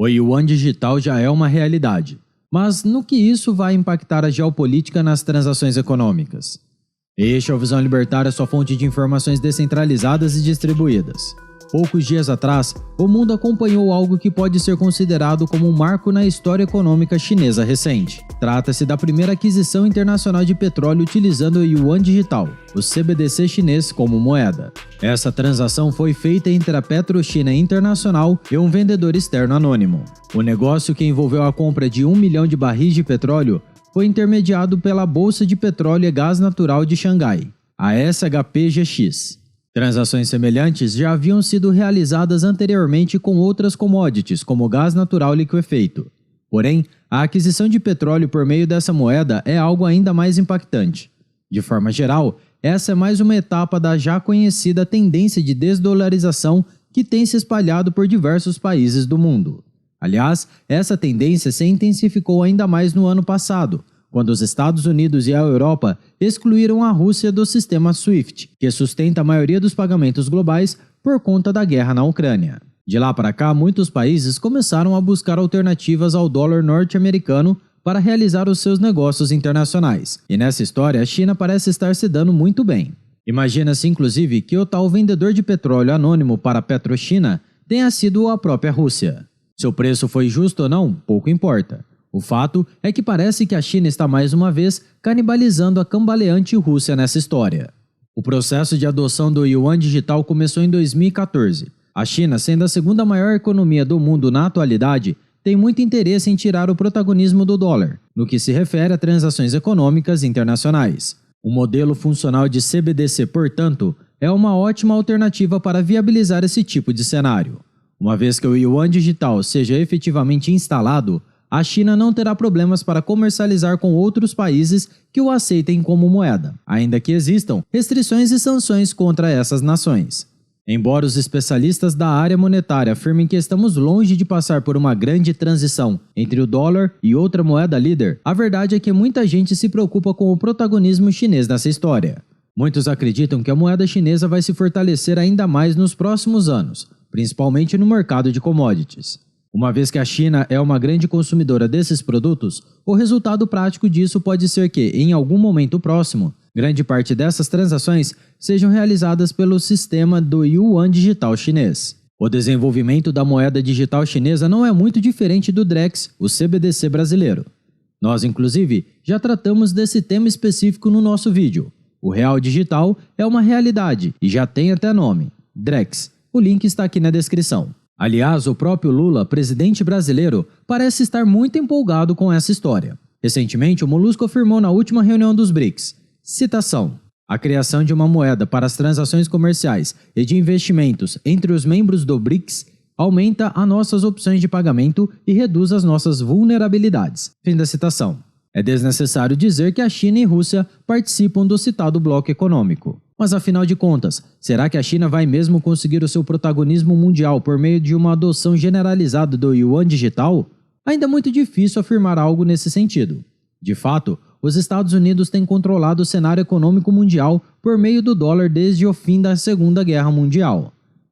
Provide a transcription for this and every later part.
O yuan digital já é uma realidade, mas no que isso vai impactar a geopolítica nas transações econômicas? Este é o Visão Libertária, sua fonte de informações descentralizadas e distribuídas. Poucos dias atrás, o mundo acompanhou algo que pode ser considerado como um marco na história econômica chinesa recente. Trata-se da primeira aquisição internacional de petróleo utilizando o yuan digital, o CBDC chinês, como moeda. Essa transação foi feita entre a PetroChina Internacional e um vendedor externo anônimo. O negócio, que envolveu a compra de 1 milhão de barris de petróleo, foi intermediado pela Bolsa de Petróleo e Gás Natural de Xangai, a SHPGX. Transações semelhantes já haviam sido realizadas anteriormente com outras commodities, como gás natural liquefeito. Porém, a aquisição de petróleo por meio dessa moeda é algo ainda mais impactante. De forma geral, essa é mais uma etapa da já conhecida tendência de desdolarização que tem se espalhado por diversos países do mundo. Aliás, essa tendência se intensificou ainda mais no ano passado, quando os Estados Unidos e a Europa excluíram a Rússia do sistema SWIFT, que sustenta a maioria dos pagamentos globais por conta da guerra na Ucrânia. De lá para cá, muitos países começaram a buscar alternativas ao dólar norte-americano para realizar os seus negócios internacionais, e nessa história a China parece estar se dando muito bem. Imagina-se inclusive que o tal vendedor de petróleo anônimo para a PetroChina tenha sido a própria Rússia. Se o preço foi justo ou não, pouco importa. O fato é que parece que a China está mais uma vez canibalizando a cambaleante Rússia nessa história. O processo de adoção do yuan digital começou em 2014. A China, sendo a segunda maior economia do mundo na atualidade, tem muito interesse em tirar o protagonismo do dólar, no que se refere a transações econômicas internacionais. O modelo funcional de CBDC, portanto, é uma ótima alternativa para viabilizar esse tipo de cenário. Uma vez que o yuan digital seja efetivamente instalado, a China não terá problemas para comercializar com outros países que o aceitem como moeda, ainda que existam restrições e sanções contra essas nações. Embora os especialistas da área monetária afirmem que estamos longe de passar por uma grande transição entre o dólar e outra moeda líder, a verdade é que muita gente se preocupa com o protagonismo chinês nessa história. Muitos acreditam que a moeda chinesa vai se fortalecer ainda mais nos próximos anos, principalmente no mercado de commodities. Uma vez que a China é uma grande consumidora desses produtos, o resultado prático disso pode ser que, em algum momento próximo, grande parte dessas transações sejam realizadas pelo sistema do yuan digital chinês. O desenvolvimento da moeda digital chinesa não é muito diferente do DREX, o CBDC brasileiro. Nós, inclusive, já tratamos desse tema específico no nosso vídeo. O real digital é uma realidade e já tem até nome, DREX. O link está aqui na descrição. Aliás, o próprio Lula, presidente brasileiro, parece estar muito empolgado com essa história. Recentemente, o Molusco afirmou na última reunião dos BRICS, citação, a criação de uma moeda para as transações comerciais e de investimentos entre os membros do BRICS aumenta as nossas opções de pagamento e reduz as nossas vulnerabilidades. Fim da citação. É desnecessário dizer que a China e Rússia participam do citado bloco econômico. Mas afinal de contas, será que a China vai mesmo conseguir o seu protagonismo mundial por meio de uma adoção generalizada do yuan digital? Ainda é muito difícil afirmar algo nesse sentido. De fato, os Estados Unidos têm controlado o cenário econômico mundial por meio do dólar desde o fim da Segunda Guerra Mundial.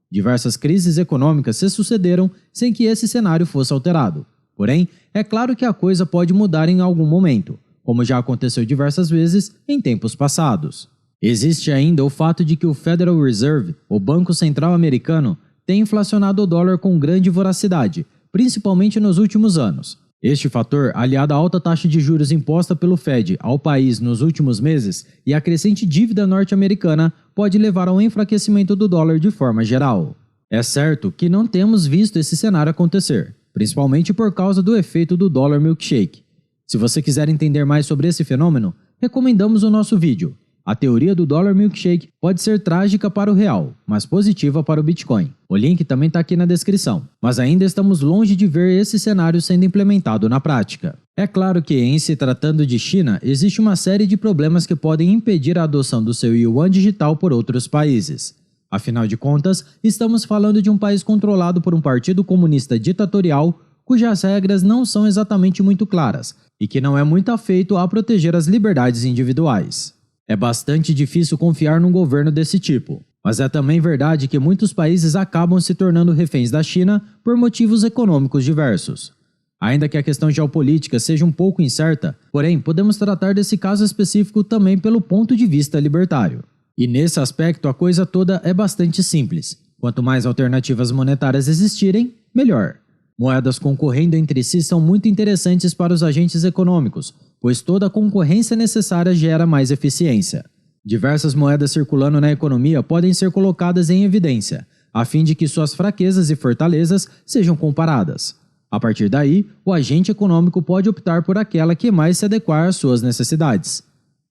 Diversas crises econômicas se sucederam sem que esse cenário fosse alterado. Porém, é claro que a coisa pode mudar em algum momento, como já aconteceu diversas vezes em tempos passados. Existe ainda o fato de que o Federal Reserve, o Banco Central americano, tem inflacionado o dólar com grande voracidade, principalmente nos últimos anos. Este fator, aliado à alta taxa de juros imposta pelo Fed ao país nos últimos meses e à crescente dívida norte-americana, pode levar ao enfraquecimento do dólar de forma geral. É certo que não temos visto esse cenário acontecer, principalmente por causa do efeito do dólar milkshake. Se você quiser entender mais sobre esse fenômeno, recomendamos o nosso vídeo. A teoria do dólar milkshake pode ser trágica para o real, mas positiva para o Bitcoin. O link também está aqui na descrição. Mas ainda estamos longe de ver esse cenário sendo implementado na prática. É claro que, em se tratando de China, existe uma série de problemas que podem impedir a adoção do seu yuan digital por outros países. Afinal de contas, estamos falando de um país controlado por um partido comunista ditatorial cujas regras não são exatamente muito claras e que não é muito afeito a proteger as liberdades individuais. É bastante difícil confiar num governo desse tipo, Mas é também verdade que muitos países acabam se tornando reféns da China por motivos econômicos diversos. Ainda que a questão geopolítica seja um pouco incerta, porém, podemos tratar desse caso específico também pelo ponto de vista libertário. E nesse aspecto a coisa toda é bastante simples. Quanto mais alternativas monetárias existirem, melhor. Moedas concorrendo entre si são muito interessantes para os agentes econômicos, pois toda concorrência necessária gera mais eficiência. Diversas moedas circulando na economia podem ser colocadas em evidência, a fim de que suas fraquezas e fortalezas sejam comparadas. A partir daí, o agente econômico pode optar por aquela que mais se adequar às suas necessidades.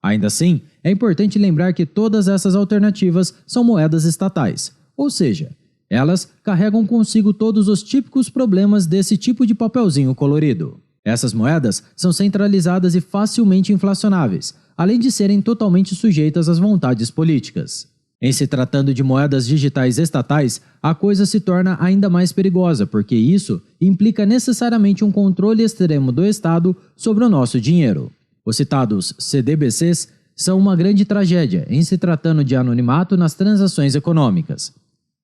Ainda assim, é importante lembrar que todas essas alternativas são moedas estatais, ou seja, elas carregam consigo todos os típicos problemas desse tipo de papelzinho colorido. Essas moedas são centralizadas e facilmente inflacionáveis, além de serem totalmente sujeitas às vontades políticas. Em se tratando de moedas digitais estatais, a coisa se torna ainda mais perigosa, porque isso implica necessariamente um controle extremo do Estado sobre o nosso dinheiro. Os citados CDBCs são uma grande tragédia em se tratando de anonimato nas transações econômicas.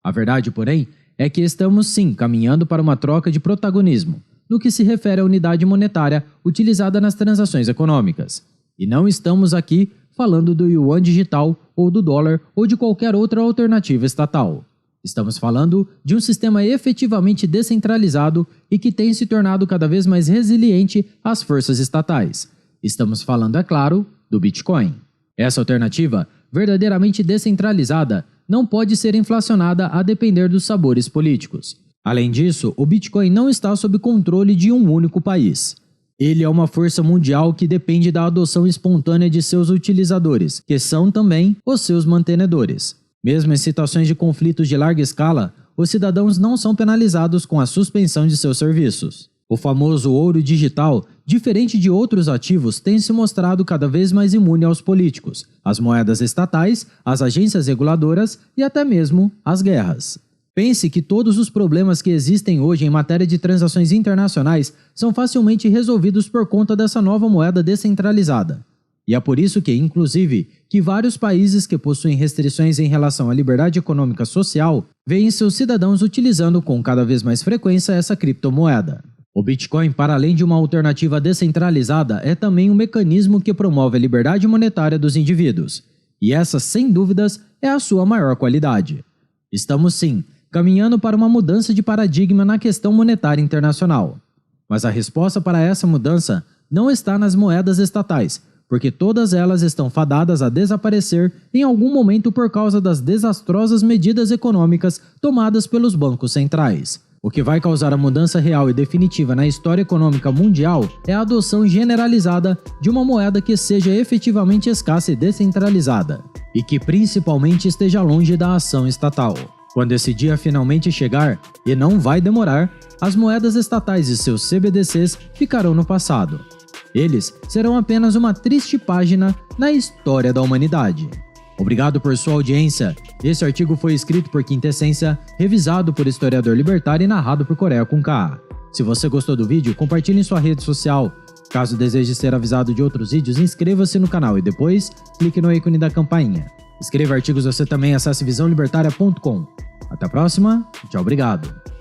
A verdade, porém, é que estamos sim caminhando para uma troca de protagonismo, no que se refere à unidade monetária utilizada nas transações econômicas. E não estamos aqui falando do yuan digital ou do dólar ou de qualquer outra alternativa estatal. Estamos falando de um sistema efetivamente descentralizado e que tem se tornado cada vez mais resiliente às forças estatais. Estamos falando, é claro, do Bitcoin. Essa alternativa, verdadeiramente descentralizada, não pode ser inflacionada a depender dos sabores políticos. Além disso, o Bitcoin não está sob controle de um único país. Ele é uma força mundial que depende da adoção espontânea de seus utilizadores, que são também os seus mantenedores. Mesmo em situações de conflitos de larga escala, os cidadãos não são penalizados com a suspensão de seus serviços. O famoso ouro digital, diferente de outros ativos, tem se mostrado cada vez mais imune aos políticos, às moedas estatais, às agências reguladoras e até mesmo às guerras. Pense que todos os problemas que existem hoje em matéria de transações internacionais são facilmente resolvidos por conta dessa nova moeda descentralizada. E é por isso que, inclusive, que vários países que possuem restrições em relação à liberdade econômica social veem seus cidadãos utilizando com cada vez mais frequência essa criptomoeda. O Bitcoin, para além de uma alternativa descentralizada, é também um mecanismo que promove a liberdade monetária dos indivíduos. E essa, sem dúvidas, é a sua maior qualidade. Estamos, sim, caminhando para uma mudança de paradigma na questão monetária internacional. Mas a resposta para essa mudança não está nas moedas estatais, porque todas elas estão fadadas a desaparecer em algum momento por causa das desastrosas medidas econômicas tomadas pelos bancos centrais. O que vai causar a mudança real e definitiva na história econômica mundial é a adoção generalizada de uma moeda que seja efetivamente escassa e descentralizada, e que principalmente esteja longe da ação estatal. Quando esse dia finalmente chegar, e não vai demorar, as moedas estatais e seus CBDCs ficarão no passado. Eles serão apenas uma triste página na história da humanidade. Obrigado por sua audiência. Esse artigo foi escrito por Quintessência, revisado por historiador libertário e narrado por Coreia com K. Se você gostou do vídeo, compartilhe em sua rede social. Caso deseje ser avisado de outros vídeos, inscreva-se no canal e depois clique no ícone da campainha. Escreva artigos você também, acesse visãolibertaria.com. Até a próxima, tchau, obrigado.